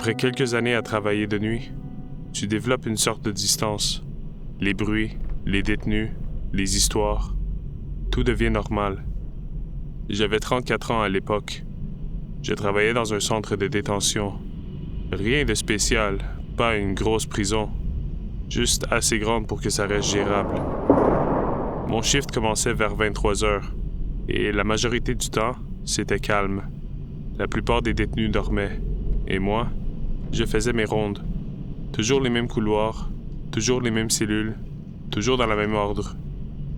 Après quelques années à travailler de nuit, tu développes une sorte de distance. Les bruits, les détenus, les histoires, tout devient normal. J'avais 34 ans à l'époque. Je travaillais dans un centre de détention. Rien de spécial, pas une grosse prison, juste assez grande pour que ça reste gérable. Mon shift commençait vers 23 heures, et la majorité du temps, c'était calme. La plupart des détenus dormaient, et moi, je faisais mes rondes. Toujours les mêmes couloirs, toujours les mêmes cellules, toujours dans le même ordre.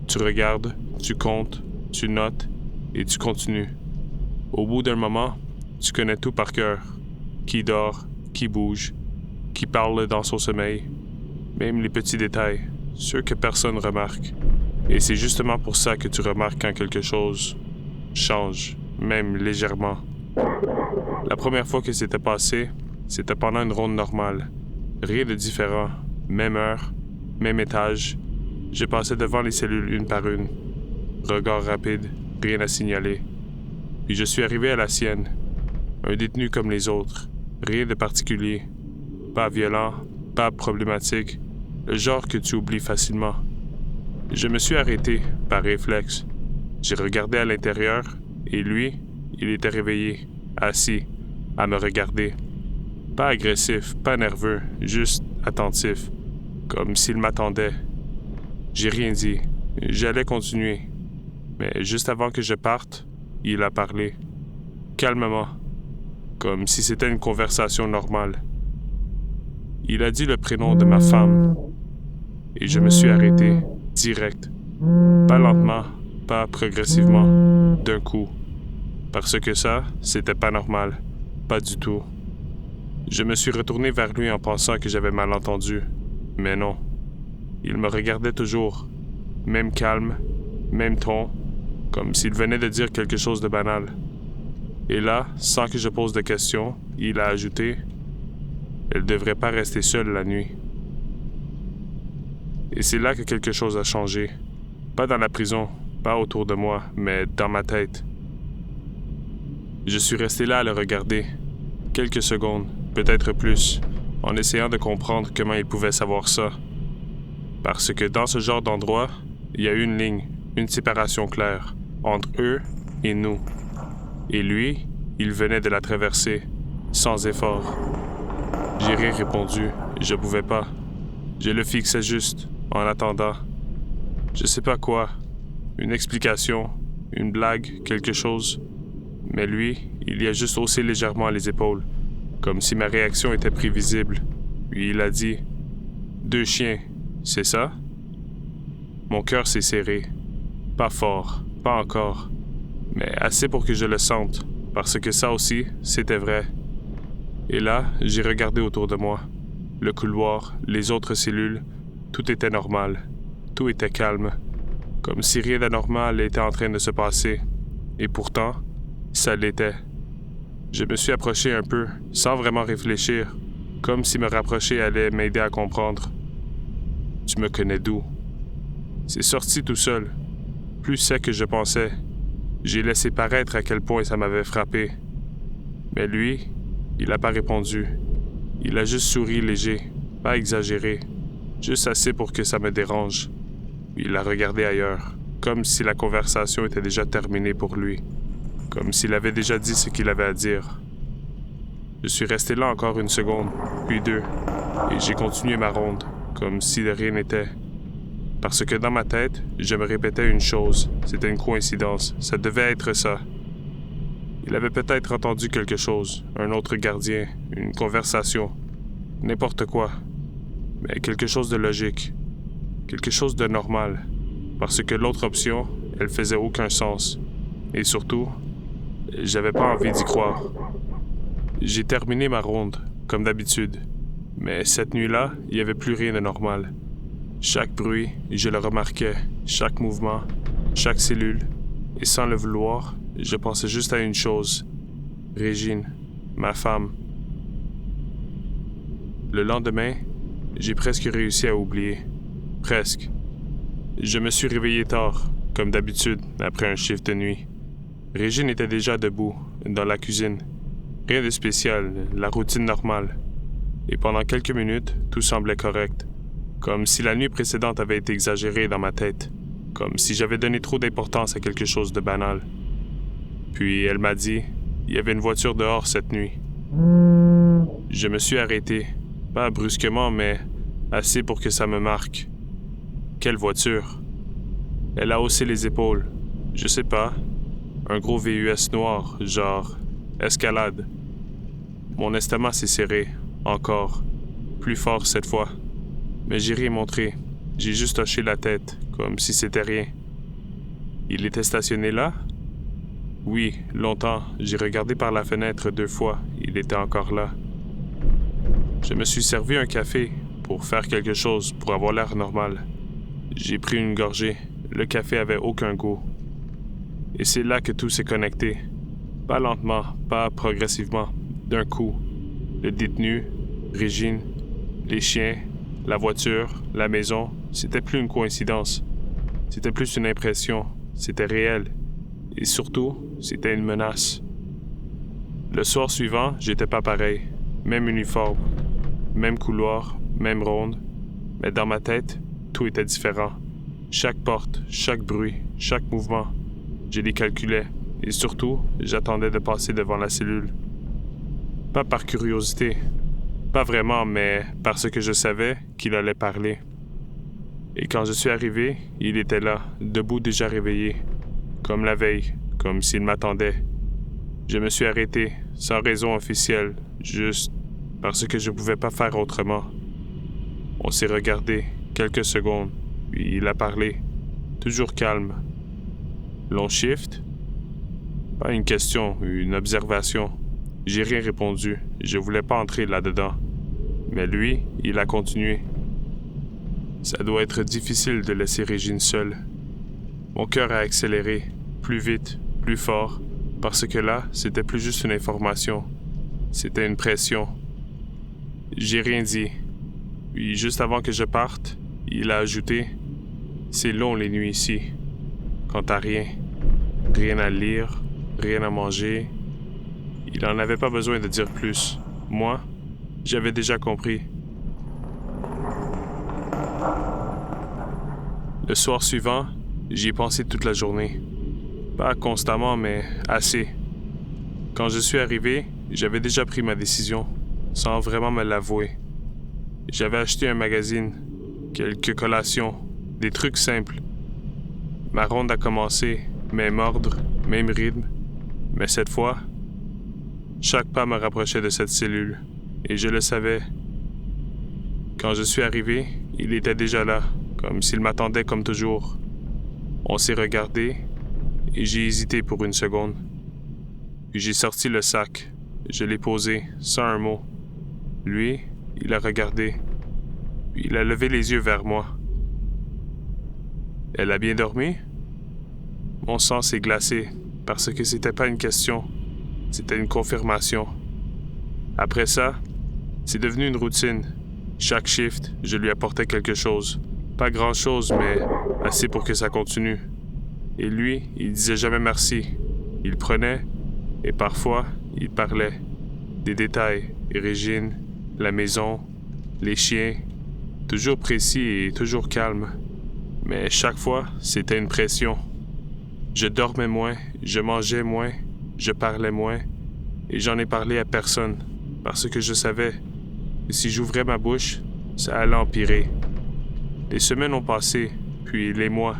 Tu regardes, tu comptes, tu notes, et tu continues. Au bout d'un moment, tu connais tout par cœur. Qui dort, qui bouge, qui parle dans son sommeil. Même les petits détails, ceux que personne remarque. Et c'est justement pour ça que tu remarques quand quelque chose change, même légèrement. La première fois que c'était passé, c'était pendant une ronde normale. Rien de différent. Même heure, même étage. Je passais devant les cellules une par une. Regard rapide, rien à signaler. Puis je suis arrivé à la sienne. Un détenu comme les autres. Rien de particulier. Pas violent, pas problématique. Le genre que tu oublies facilement. Je me suis arrêté, par réflexe. J'ai regardé à l'intérieur, et lui, il était réveillé, assis, à me regarder. Pas agressif, pas nerveux, juste attentif, comme s'il m'attendait. J'ai rien dit. J'allais continuer. Mais juste avant que je parte, il a parlé. Calmement, comme si c'était une conversation normale. Il a dit le prénom de ma femme. Et je me suis arrêté, direct. Pas lentement, pas progressivement, d'un coup. Parce que ça, c'était pas normal. Pas du tout. Je me suis retourné vers lui en pensant que j'avais mal entendu. Mais non. Il me regardait toujours. Même calme, même ton, comme s'il venait de dire quelque chose de banal. Et là, sans que je pose de questions, il a ajouté « Elle devrait pas rester seule la nuit. » Et c'est là que quelque chose a changé. Pas dans la prison, pas autour de moi, mais dans ma tête. Je suis resté là à le regarder. Quelques secondes, peut-être plus, en essayant de comprendre comment il pouvait savoir ça. Parce que dans ce genre d'endroit, il y a une ligne, une séparation claire, entre eux et nous. Et lui, il venait de la traverser, sans effort. J'ai rien répondu, je pouvais pas. Je le fixais juste, en attendant. Je sais pas quoi, une explication, une blague, quelque chose. Mais lui, il y a juste haussé légèrement les épaules, comme si ma réaction était prévisible. Puis il a dit « 2 chiens, c'est ça? » Mon cœur s'est serré. Pas fort, pas encore, mais assez pour que je le sente, parce que ça aussi, c'était vrai. Et là, j'ai regardé autour de moi. Le couloir, les autres cellules, tout était normal. Tout était calme, comme si rien d'anormal était en train de se passer. Et pourtant, ça l'était. Je me suis approché un peu, sans vraiment réfléchir, comme si me rapprocher allait m'aider à comprendre. Tu me connais d'où? C'est sorti tout seul, plus sec que je pensais. J'ai laissé paraître à quel point ça m'avait frappé. Mais lui, il n'a pas répondu. Il a juste souri léger, pas exagéré, juste assez pour que ça me dérange. Il a regardé ailleurs, comme si la conversation était déjà terminée pour lui, comme s'il avait déjà dit ce qu'il avait à dire. Je suis resté là encore 1 seconde, puis 2, et j'ai continué ma ronde, comme si de rien n'était. Parce que dans ma tête, je me répétais une chose, c'était une coïncidence, ça devait être ça. Il avait peut-être entendu quelque chose, un autre gardien, une conversation, n'importe quoi, mais quelque chose de logique, quelque chose de normal, parce que l'autre option, elle faisait aucun sens. Et surtout, j'avais pas envie d'y croire. J'ai terminé ma ronde, comme d'habitude, mais cette nuit-là, il n'y avait plus rien de normal. Chaque bruit, je le remarquais, chaque mouvement, chaque cellule, et sans le vouloir, je pensais juste à une chose, Régine, ma femme. Le lendemain, j'ai presque réussi à oublier. Presque. Je me suis réveillé tard, comme d'habitude, après un shift de nuit. Régine était déjà debout, dans la cuisine. Rien de spécial, la routine normale. Et pendant quelques minutes, tout semblait correct. Comme si la nuit précédente avait été exagérée dans ma tête. Comme si j'avais donné trop d'importance à quelque chose de banal. Puis elle m'a dit, il y avait une voiture dehors cette nuit. Je me suis arrêté. Pas brusquement, mais assez pour que ça me marque. Quelle voiture? Elle a haussé les épaules. Je sais pas. Un gros VUS noir, genre Escalade. Mon estomac s'est serré, encore. Plus fort cette fois. Mais j'ai rien montré. J'ai juste hoché la tête, comme si c'était rien. Il était stationné là? Oui, longtemps. J'ai regardé par la fenêtre 2 fois. Il était encore là. Je me suis servi un café pour faire quelque chose, pour avoir l'air normal. J'ai pris une gorgée. Le café avait aucun goût. Et c'est là que tout s'est connecté. Pas lentement, pas progressivement, d'un coup. Le détenu, Régine, les chiens, la voiture, la maison, c'était plus une coïncidence. C'était plus une impression. C'était réel. Et surtout, c'était une menace. Le soir suivant, j'étais pas pareil. Même uniforme, même couloir, même ronde. Mais dans ma tête, tout était différent. Chaque porte, chaque bruit, chaque mouvement, je les calculais. Et surtout, j'attendais de passer devant la cellule. Pas par curiosité. Pas vraiment, mais parce que je savais qu'il allait parler. Et quand je suis arrivé, il était là, debout déjà réveillé. Comme la veille, comme s'il m'attendait. Je me suis arrêté, sans raison officielle, juste parce que je pouvais pas faire autrement. On s'est regardé quelques secondes, puis il a parlé, toujours calme. Long shift? Pas une question, une observation. J'ai rien répondu, je voulais pas entrer là-dedans. Mais lui, il a continué. Ça doit être difficile de laisser Régine seule. Mon cœur a accéléré, plus vite, plus fort, parce que là, c'était plus juste une information. C'était une pression. J'ai rien dit. Puis juste avant que je parte, il a ajouté « C'est long les nuits ici. Quand t'as rien. Rien à lire, rien à manger. » Il en avait pas besoin de dire plus. Moi, j'avais déjà compris. Le soir suivant, j'y ai pensé toute la journée. Pas constamment, mais assez. Quand je suis arrivé, j'avais déjà pris ma décision, sans vraiment me l'avouer. J'avais acheté un magazine, quelques collations, des trucs simples. Ma ronde a commencé, même ordre, même rythme, mais cette fois, chaque pas me rapprochait de cette cellule, et je le savais. Quand je suis arrivé, il était déjà là, comme s'il m'attendait comme toujours. On s'est regardé, et j'ai hésité pour une seconde. Puis j'ai sorti le sac. Je l'ai posé, sans un mot. Lui, il a regardé. Puis il a levé les yeux vers moi. « Elle a bien dormi? » Mon sang s'est glacé, parce que c'était pas une question. C'était une confirmation. Après ça, c'est devenu une routine. Chaque shift, je lui apportais quelque chose. Pas grand-chose, mais assez pour que ça continue. Et lui, il disait jamais merci. Il prenait, et parfois, il parlait. Des détails, Régine, la maison, les chiens. Toujours précis et toujours calme. Mais chaque fois, c'était une pression. Je dormais moins, je mangeais moins, je parlais moins, et j'en ai parlé à personne, parce que je savais que si j'ouvrais ma bouche, ça allait empirer. Les semaines ont passé, puis les mois,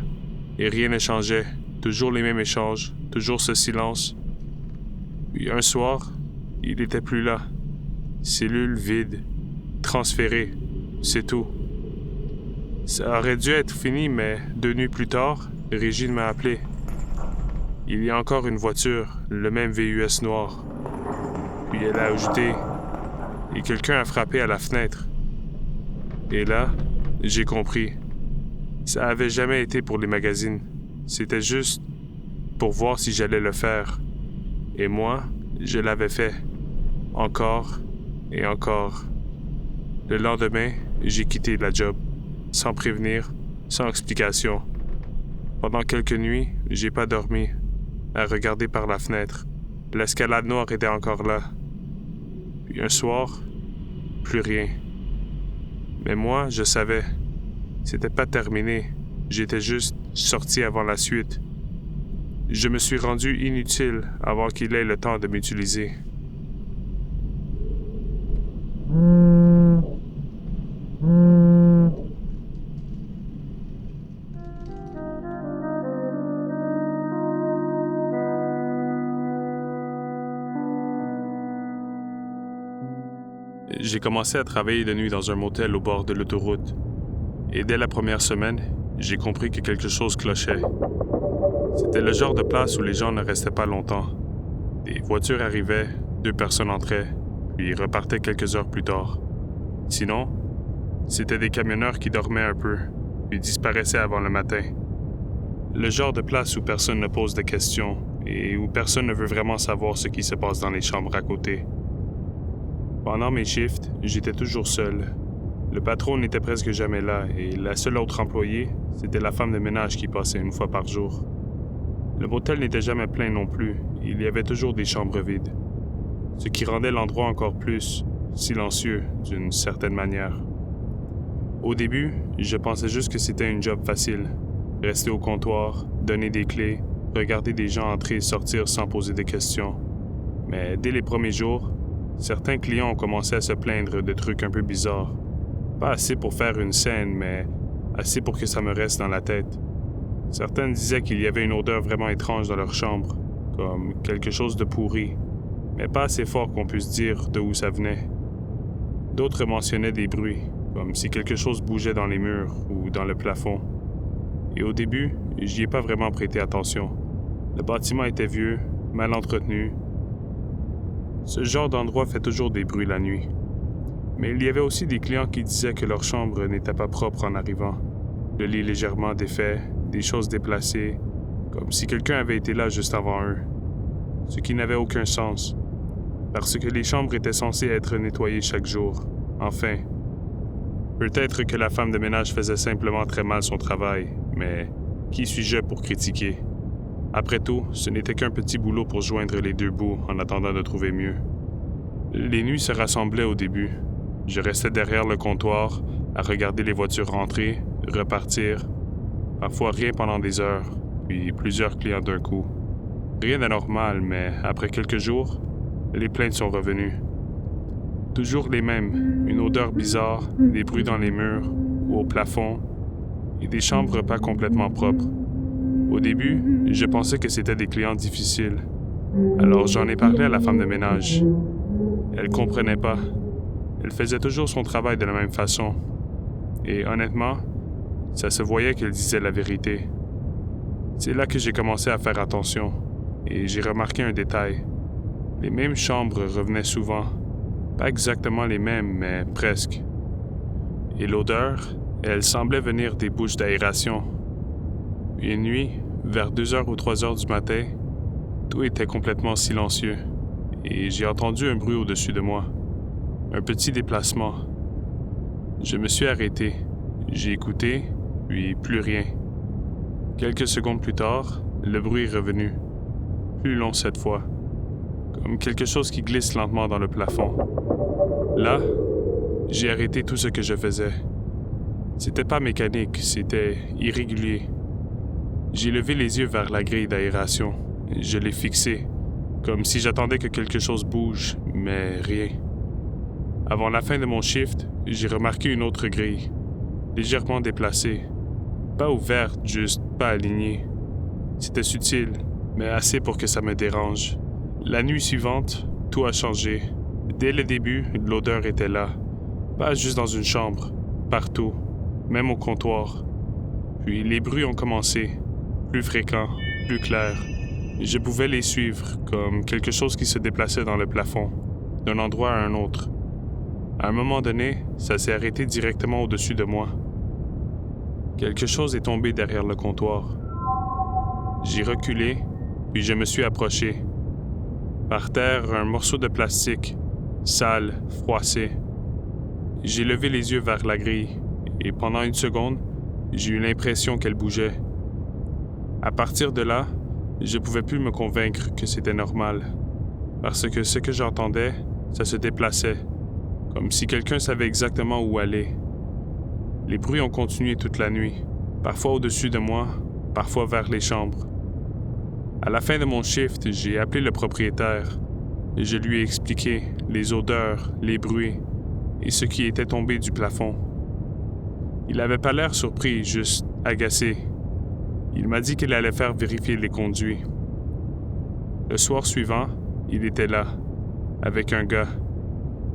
et rien ne changeait. Toujours les mêmes échanges, toujours ce silence. Puis un soir, il était plus là. Cellule vide, transférée, c'est tout. Ça aurait dû être fini, mais 2 nuits plus tard, Régine m'a appelé. Il y a encore une voiture, le même VUS noir. Puis elle a ajouté « Et quelqu'un a frappé à la fenêtre. » Et là, j'ai compris. Ça avait jamais été pour les magazines. C'était juste pour voir si j'allais le faire. Et moi, je l'avais fait. Encore et encore. Le lendemain, j'ai quitté la job. Sans prévenir, sans explication. Pendant quelques nuits, j'ai pas dormi, à regarder par la fenêtre. L'escalade noire était encore là. Puis un soir, plus rien. Mais moi, je savais. C'était pas terminé. J'étais juste sorti avant la suite. Je me suis rendu inutile avant qu'il ait le temps de m'utiliser. J'ai commencé à travailler de nuit dans un motel au bord de l'autoroute. Et dès la première semaine, j'ai compris que quelque chose clochait. C'était le genre de place où les gens ne restaient pas longtemps. Des voitures arrivaient, 2 personnes entraient, puis repartaient quelques heures plus tard. Sinon, c'était des camionneurs qui dormaient un peu, puis disparaissaient avant le matin. Le genre de place où personne ne pose de questions et où personne ne veut vraiment savoir ce qui se passe dans les chambres à côté. Pendant mes shifts, j'étais toujours seul. Le patron n'était presque jamais là et la seule autre employée, c'était la femme de ménage qui passait une fois par jour. Le motel n'était jamais plein non plus, il y avait toujours des chambres vides, ce qui rendait l'endroit encore plus silencieux d'une certaine manière. Au début, je pensais juste que c'était une job facile. Rester au comptoir, donner des clés, regarder des gens entrer et sortir sans poser de questions. Mais dès les premiers jours, certains clients ont commencé à se plaindre de trucs un peu bizarres. Pas assez pour faire une scène, mais assez pour que ça me reste dans la tête. Certains disaient qu'il y avait une odeur vraiment étrange dans leur chambre, comme quelque chose de pourri, mais pas assez fort qu'on puisse dire de où ça venait. D'autres mentionnaient des bruits, comme si quelque chose bougeait dans les murs ou dans le plafond. Et au début, j'y ai pas vraiment prêté attention. Le bâtiment était vieux, mal entretenu. Ce genre d'endroit fait toujours des bruits la nuit. Mais il y avait aussi des clients qui disaient que leur chambre n'était pas propre en arrivant. Le lit légèrement défait, des choses déplacées, comme si quelqu'un avait été là juste avant eux. Ce qui n'avait aucun sens, parce que les chambres étaient censées être nettoyées chaque jour. Enfin, peut-être que la femme de ménage faisait simplement très mal son travail, mais qui suis-je pour critiquer? Après tout, ce n'était qu'un petit boulot pour joindre les 2 bouts en attendant de trouver mieux. Les nuits se rassemblaient au début. Je restais derrière le comptoir, à regarder les voitures rentrer, repartir. Parfois rien pendant des heures, puis plusieurs clients d'un coup. Rien d'anormal, mais après quelques jours, les plaintes sont revenues. Toujours les mêmes, une odeur bizarre, des bruits dans les murs ou au plafond, et des chambres pas complètement propres. Au début, je pensais que c'était des clients difficiles. Alors j'en ai parlé à la femme de ménage. Elle comprenait pas. Elle faisait toujours son travail de la même façon. Et honnêtement, ça se voyait qu'elle disait la vérité. C'est là que j'ai commencé à faire attention. Et j'ai remarqué un détail. Les mêmes chambres revenaient souvent. Pas exactement les mêmes, mais presque. Et l'odeur, elle semblait venir des bouches d'aération. Une nuit, vers 2h ou 3h du matin, tout était complètement silencieux. Et j'ai entendu un bruit au-dessus de moi. Un petit déplacement. Je me suis arrêté. J'ai écouté, puis plus rien. Quelques secondes plus tard, le bruit est revenu. Plus long cette fois. Comme quelque chose qui glisse lentement dans le plafond. Là, j'ai arrêté tout ce que je faisais. C'était pas mécanique, c'était irrégulier. J'ai levé les yeux vers la grille d'aération. Je l'ai fixée, comme si j'attendais que quelque chose bouge, mais rien. Avant la fin de mon shift, j'ai remarqué une autre grille, légèrement déplacée. Pas ouverte, juste pas alignée. C'était subtil, mais assez pour que ça me dérange. La nuit suivante, tout a changé. Dès le début, l'odeur était là. Pas juste dans une chambre, partout, même au comptoir. Puis les bruits ont commencé, plus fréquents, plus clairs. Je pouvais les suivre, comme quelque chose qui se déplaçait dans le plafond, d'un endroit à un autre. À un moment donné, ça s'est arrêté directement au-dessus de moi. Quelque chose est tombé derrière le comptoir. J'ai reculé, puis je me suis approché. Par terre, un morceau de plastique, sale, froissé. J'ai levé les yeux vers la grille, et pendant une seconde, j'ai eu l'impression qu'elle bougeait. À partir de là, je pouvais plus me convaincre que c'était normal, parce que ce que j'entendais, ça se déplaçait, comme si quelqu'un savait exactement où aller. Les bruits ont continué toute la nuit, parfois au-dessus de moi, parfois vers les chambres. À la fin de mon shift, j'ai appelé le propriétaire et je lui ai expliqué les odeurs, les bruits et ce qui était tombé du plafond. Il n'avait pas l'air surpris, juste agacé. Il m'a dit qu'il allait faire vérifier les conduits. Le soir suivant, il était là, avec un gars.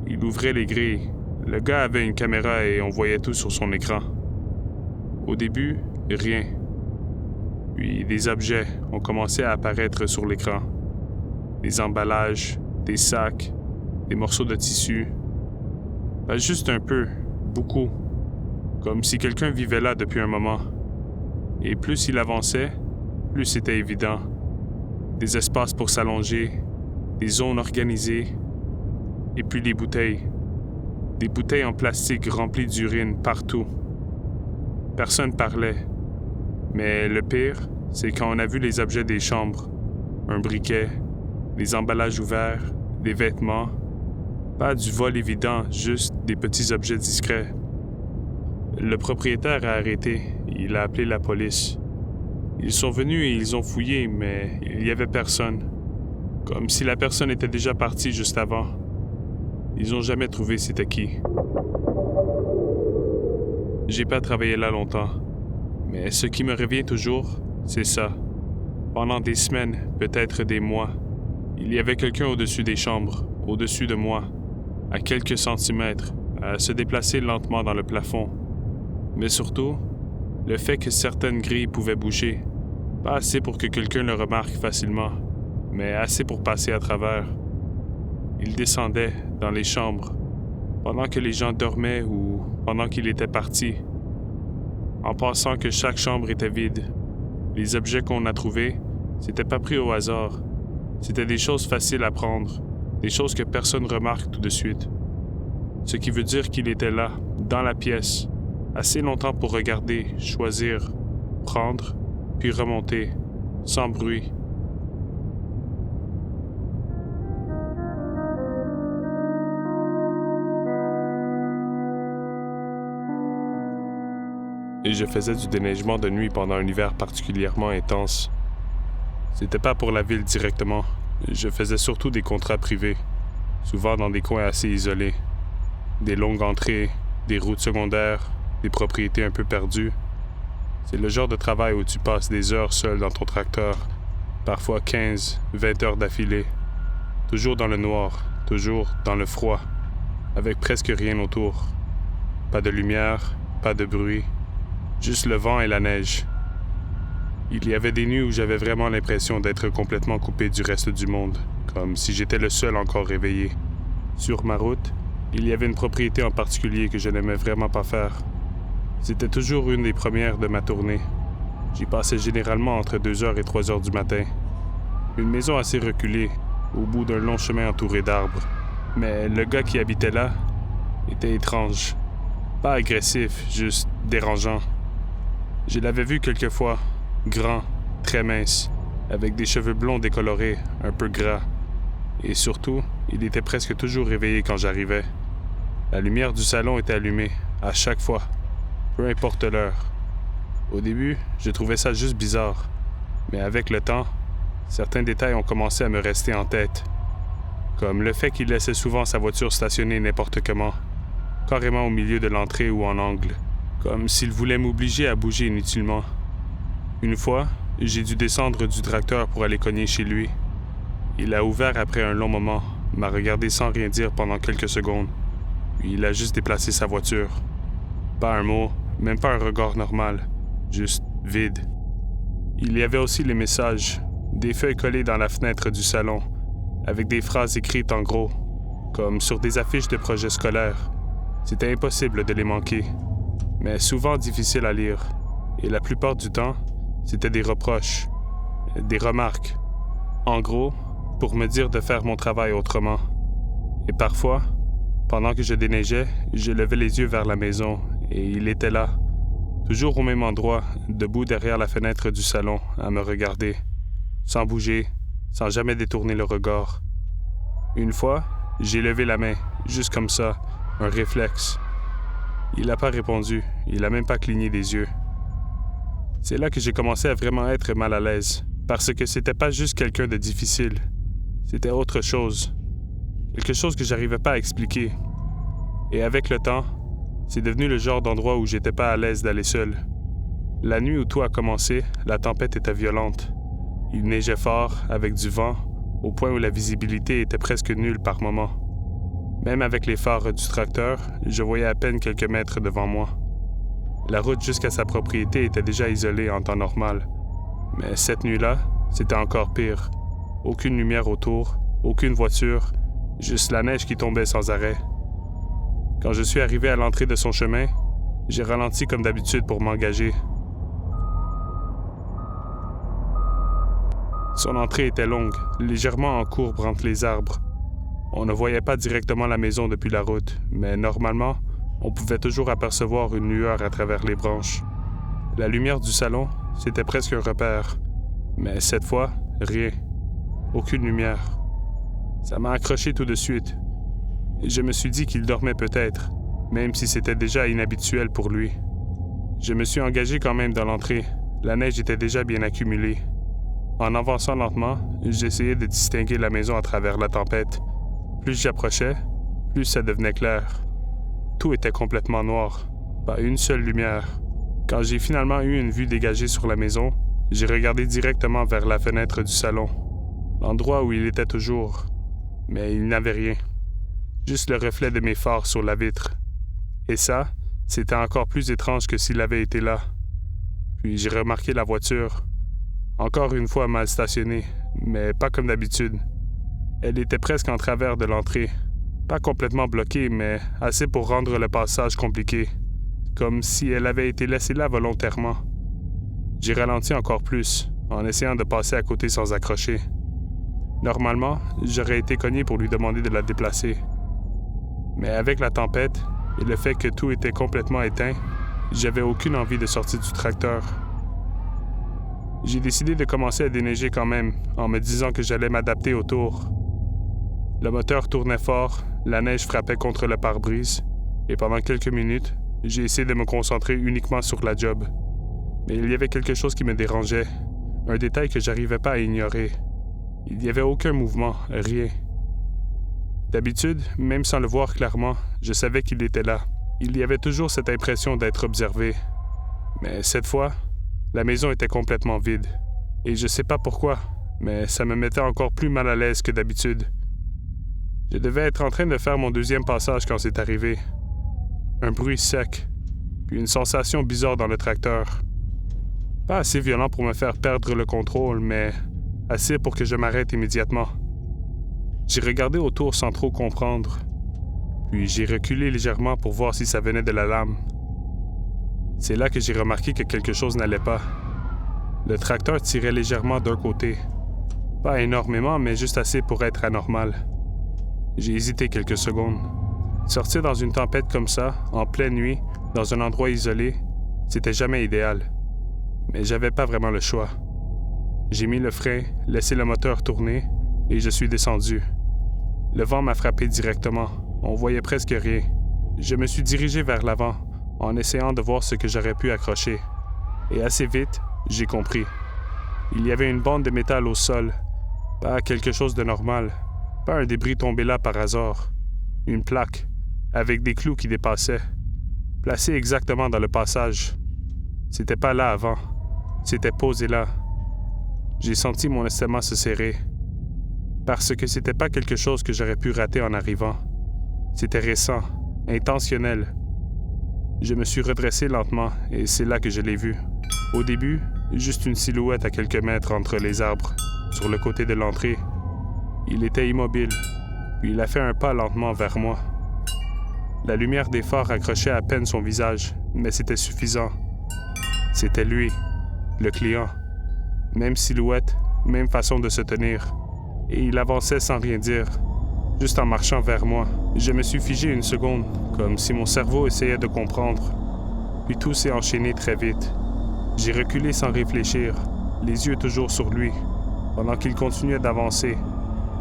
Il ouvrait les grilles. Le gars avait une caméra et on voyait tout sur son écran. Au début, rien. Puis des objets ont commencé à apparaître sur l'écran. Des emballages, des sacs, des morceaux de tissu. Pas juste un peu, beaucoup. Comme si quelqu'un vivait là depuis un moment. Et plus il avançait, plus c'était évident. Des espaces pour s'allonger, des zones organisées, et puis les bouteilles. Des bouteilles en plastique remplies d'urine partout. Personne parlait. Mais le pire, c'est quand on a vu les objets des chambres. Un briquet, des emballages ouverts, des vêtements. Pas du vol évident, juste des petits objets discrets. Le propriétaire a arrêté. Il a appelé la police. Ils sont venus et ils ont fouillé, mais il n'y avait personne. Comme si la personne était déjà partie juste avant. Ils n'ont jamais trouvé c'était qui. J'ai pas travaillé là longtemps. Mais ce qui me revient toujours, c'est ça. Pendant des semaines, peut-être des mois, il y avait quelqu'un au-dessus des chambres, au-dessus de moi, à quelques centimètres, à se déplacer lentement dans le plafond. Mais surtout, le fait que certaines grilles pouvaient bouger, pas assez pour que quelqu'un le remarque facilement, mais assez pour passer à travers. Il descendait dans les chambres, pendant que les gens dormaient ou pendant qu'il était parti, en pensant que chaque chambre était vide. Les objets qu'on a trouvés, c'était pas pris au hasard. C'était des choses faciles à prendre, des choses que personne remarque tout de suite. Ce qui veut dire qu'il était là, dans la pièce, assez longtemps pour regarder, choisir, prendre, puis remonter, sans bruit. Et je faisais du déneigement de nuit pendant un hiver particulièrement intense. C'était pas pour la ville directement. Je faisais surtout des contrats privés, souvent dans des coins assez isolés. Des longues entrées, des routes secondaires, des propriétés un peu perdues. C'est le genre de travail où tu passes des heures seul dans ton tracteur, parfois 15, 20 heures d'affilée. Toujours dans le noir, toujours dans le froid, avec presque rien autour. Pas de lumière, pas de bruit, juste le vent et la neige. Il y avait des nuits où j'avais vraiment l'impression d'être complètement coupé du reste du monde, comme si j'étais le seul encore réveillé. Sur ma route, il y avait une propriété en particulier que je n'aimais vraiment pas faire. C'était toujours une des premières de ma tournée. J'y passais généralement entre 2h et 3h du matin. Une maison assez reculée, au bout d'un long chemin entouré d'arbres. Mais le gars qui habitait là était étrange. Pas agressif, juste dérangeant. Je l'avais vu quelques fois, grand, très mince, avec des cheveux blonds décolorés, un peu gras. Et surtout, il était presque toujours réveillé quand j'arrivais. La lumière du salon était allumée, à chaque fois, peu importe l'heure. Au début, je trouvais ça juste bizarre, mais avec le temps, certains détails ont commencé à me rester en tête. Comme le fait qu'il laissait souvent sa voiture stationnée n'importe comment, carrément au milieu de l'entrée ou en angle, comme s'il voulait m'obliger à bouger inutilement. Une fois, j'ai dû descendre du tracteur pour aller cogner chez lui. Il a ouvert après un long moment, m'a regardé sans rien dire pendant quelques secondes, puis il a juste déplacé sa voiture. Pas un mot, même pas un regard normal, juste vide. Il y avait aussi les messages, des feuilles collées dans la fenêtre du salon, avec des phrases écrites en gros, comme sur des affiches de projets scolaires. C'était impossible de les manquer, mais souvent difficile à lire, et la plupart du temps, c'était des reproches, des remarques. En gros, pour me dire de faire mon travail autrement. Et parfois, pendant que je déneigeais, je levais les yeux vers la maison, et il était là, toujours au même endroit, debout derrière la fenêtre du salon, à me regarder, sans bouger, sans jamais détourner le regard. Une fois, J'ai levé la main, juste comme ça, un réflexe. Il n'a pas répondu, il n'a même pas cligné des yeux. C'est là que j'ai commencé à vraiment être mal à l'aise, parce que c'était pas juste quelqu'un de difficile, c'était autre chose. Quelque chose que j'arrivais pas à expliquer. Et avec le temps, c'est devenu le genre d'endroit où j'étais pas à l'aise d'aller seul. La nuit où tout a commencé, la tempête était violente. Il neigeait fort, avec du vent, au point où la visibilité était presque nulle par moments. Même avec les phares du tracteur, je voyais à peine quelques mètres devant moi. La route jusqu'à sa propriété était déjà isolée en temps normal. Mais cette nuit-là, c'était encore pire. Aucune lumière autour, aucune voiture, juste la neige qui tombait sans arrêt. Quand je suis arrivé à l'entrée de son chemin, j'ai ralenti comme d'habitude pour m'engager. Son entrée était longue, légèrement en courbe entre les arbres. On ne voyait pas directement la maison depuis la route, mais normalement, on pouvait toujours apercevoir une lueur à travers les branches. La lumière du salon, c'était presque un repère. Mais cette fois, rien. Aucune lumière. Ça m'a accroché tout de suite. Et je me suis dit qu'il dormait peut-être, même si c'était déjà inhabituel pour lui. Je me suis engagé quand même dans l'entrée. La neige était déjà bien accumulée. En avançant lentement, j'essayais de distinguer la maison à travers la tempête. Plus j'approchais, plus ça devenait clair. Tout était complètement noir, pas une seule lumière. Quand j'ai finalement eu une vue dégagée sur la maison, j'ai regardé directement vers la fenêtre du salon, l'endroit où il était toujours. Mais il n'avait rien. Juste le reflet de mes phares sur la vitre. Et ça, c'était encore plus étrange que s'il avait été là. Puis j'ai remarqué la voiture. Encore une fois mal stationnée, mais pas comme d'habitude. Elle était presque en travers de l'entrée. Pas complètement bloquée, mais assez pour rendre le passage compliqué. Comme si elle avait été laissée là volontairement. J'ai ralenti encore plus, en essayant de passer à côté sans accrocher. Normalement, j'aurais été cogné pour lui demander de la déplacer. Mais avec la tempête et le fait que tout était complètement éteint, j'avais aucune envie de sortir du tracteur. J'ai décidé de commencer à déneiger quand même, en me disant que j'allais m'adapter au tour. Le moteur tournait fort, la neige frappait contre le pare-brise, et pendant quelques minutes, j'ai essayé de me concentrer uniquement sur la job. Mais il y avait quelque chose qui me dérangeait, un détail que j'arrivais pas à ignorer. Il n'y avait aucun mouvement, rien. D'habitude, même sans le voir clairement, je savais qu'il était là. Il y avait toujours cette impression d'être observé. Mais cette fois, la maison était complètement vide. Et je sais pas pourquoi, mais ça me mettait encore plus mal à l'aise que d'habitude. Je devais être en train de faire mon deuxième passage quand c'est arrivé. Un bruit sec, puis une sensation bizarre dans le tracteur. Pas assez violent pour me faire perdre le contrôle, mais assez pour que je m'arrête immédiatement. J'ai regardé autour sans trop comprendre, puis j'ai reculé légèrement pour voir si ça venait de la lame. C'est là que j'ai remarqué que quelque chose n'allait pas. Le tracteur tirait légèrement d'un côté. Pas énormément, mais juste assez pour être anormal. J'ai hésité quelques secondes. Sortir dans une tempête comme ça, en pleine nuit, dans un endroit isolé, c'était jamais idéal. Mais j'avais pas vraiment le choix. J'ai mis le frein, laissé le moteur tourner, et je suis descendu. Le vent m'a frappé directement. On voyait presque rien. Je me suis dirigé vers l'avant, en essayant de voir ce que j'aurais pu accrocher. Et assez vite, j'ai compris. Il y avait une bande de métal au sol. Pas quelque chose de normal. Pas un débris tombé là par hasard. Une plaque, avec des clous qui dépassaient. Placée exactement dans le passage. C'était pas là avant. C'était posé là. J'ai senti mon estomac se serrer. Parce que c'était pas quelque chose que j'aurais pu rater en arrivant. C'était récent, intentionnel. Je me suis redressé lentement et c'est là que je l'ai vu. Au début, juste une silhouette à quelques mètres entre les arbres, sur le côté de l'entrée. Il était immobile, puis il a fait un pas lentement vers moi. La lumière des phares accrochait à peine son visage, mais c'était suffisant. C'était lui, le client. Même silhouette, même façon de se tenir. Et il avançait sans rien dire, juste en marchant vers moi. Je me suis figé une seconde, comme si mon cerveau essayait de comprendre. Puis tout s'est enchaîné très vite. J'ai reculé sans réfléchir, les yeux toujours sur lui, pendant qu'il continuait d'avancer.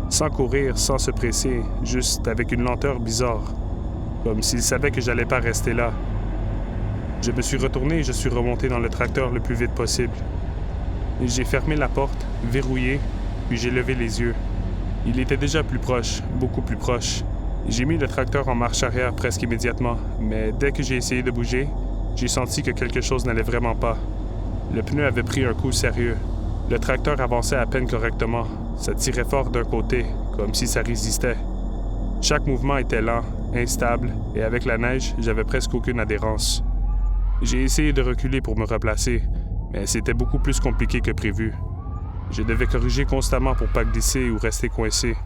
Sans courir, sans se presser, juste avec une lenteur bizarre, comme s'il savait que j'allais pas rester là. Je me suis retourné et je suis remonté dans le tracteur le plus vite possible. J'ai fermé la porte, verrouillé, puis j'ai levé les yeux. Il était déjà plus proche, beaucoup plus proche. J'ai mis le tracteur en marche arrière presque immédiatement, mais dès que j'ai essayé de bouger, j'ai senti que quelque chose n'allait vraiment pas. Le pneu avait pris un coup sérieux. Le tracteur avançait à peine correctement. Ça tirait fort d'un côté, comme si ça résistait. Chaque mouvement était lent, instable, et avec la neige, j'avais presque aucune adhérence. J'ai essayé de reculer pour me replacer, mais c'était beaucoup plus compliqué que prévu. Je devais corriger constamment pour pas glisser ou rester coincé.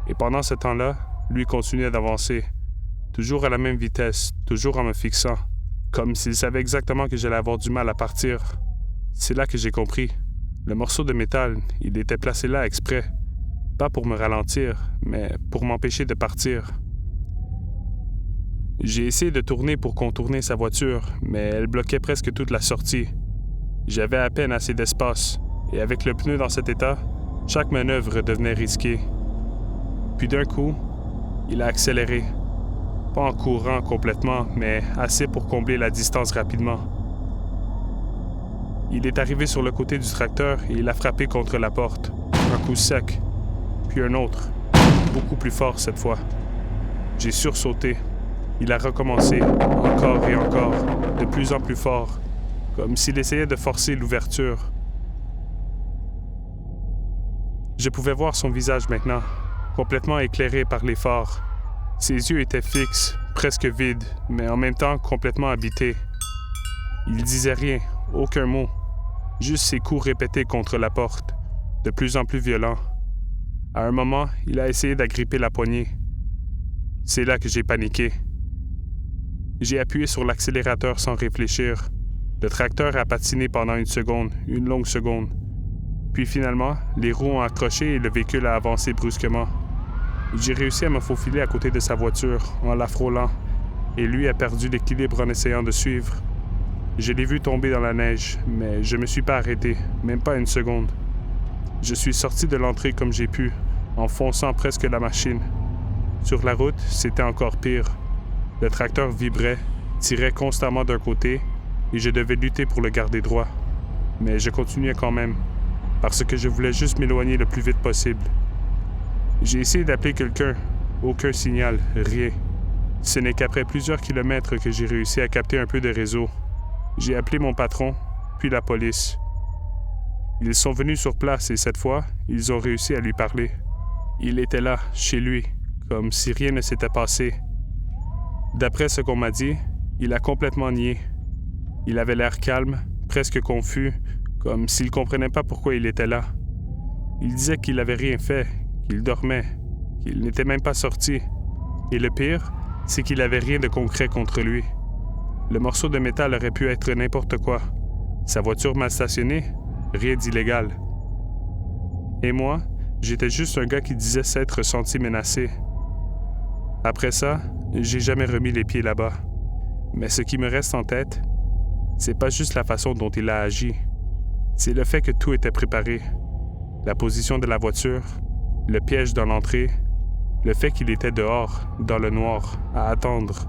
Et pendant ce temps-là, lui continuait d'avancer, toujours à la même vitesse, toujours en me fixant, comme s'il savait exactement que j'allais avoir du mal à partir. C'est là que j'ai compris. Le morceau de métal, il était placé là exprès. Pas pour me ralentir, mais pour m'empêcher de partir. J'ai essayé de tourner pour contourner sa voiture, mais elle bloquait presque toute la sortie. J'avais à peine assez d'espace, et avec le pneu dans cet état, chaque manœuvre devenait risquée. Puis d'un coup, il a accéléré. Pas en courant complètement, mais assez pour combler la distance rapidement. Il est arrivé sur le côté du tracteur et il a frappé contre la porte. Un coup sec, puis un autre, beaucoup plus fort cette fois. J'ai sursauté. Il a recommencé, encore et encore, de plus en plus fort, comme s'il essayait de forcer l'ouverture. Je pouvais voir son visage maintenant, complètement éclairé par les phares. Ses yeux étaient fixes, presque vides, mais en même temps complètement habités. Il disait rien, aucun mot, juste ses coups répétés contre la porte, de plus en plus violents. À un moment, il a essayé d'agripper la poignée. C'est là que j'ai paniqué. J'ai appuyé sur l'accélérateur sans réfléchir. Le tracteur a patiné pendant une longue seconde. Puis finalement, les roues ont accroché et le véhicule a avancé brusquement. J'ai réussi à me faufiler à côté de sa voiture, en la frôlant, et lui a perdu l'équilibre en essayant de suivre. Je l'ai vu tomber dans la neige, mais je me suis pas arrêté, même pas une seconde. Je suis sorti de l'entrée comme j'ai pu, en fonçant presque la machine. Sur la route, c'était encore pire. Le tracteur vibrait, tirait constamment d'un côté, et je devais lutter pour le garder droit. Mais je continuais quand même, parce que je voulais juste m'éloigner le plus vite possible. J'ai essayé d'appeler quelqu'un, aucun signal, rien. Ce n'est qu'après plusieurs kilomètres que j'ai réussi à capter un peu de réseau. J'ai appelé mon patron, puis la police. Ils sont venus sur place et cette fois, ils ont réussi à lui parler. Il était là, chez lui, comme si rien ne s'était passé. D'après ce qu'on m'a dit, il a complètement nié. Il avait l'air calme, presque confus, comme s'il comprenait pas pourquoi il était là. Il disait qu'il n'avait rien fait, qu'il dormait, qu'il n'était même pas sorti. Et le pire, c'est qu'il n'avait rien de concret contre lui. Le morceau de métal aurait pu être n'importe quoi. Sa voiture mal stationnée, rien d'illégal. Et moi, j'étais juste un gars qui disait s'être senti menacé. Après ça, j'ai jamais remis les pieds là-bas. Mais ce qui me reste en tête, c'est pas juste la façon dont il a agi. C'est le fait que tout était préparé. La position de la voiture, le piège dans l'entrée, le fait qu'il était dehors, dans le noir, à attendre.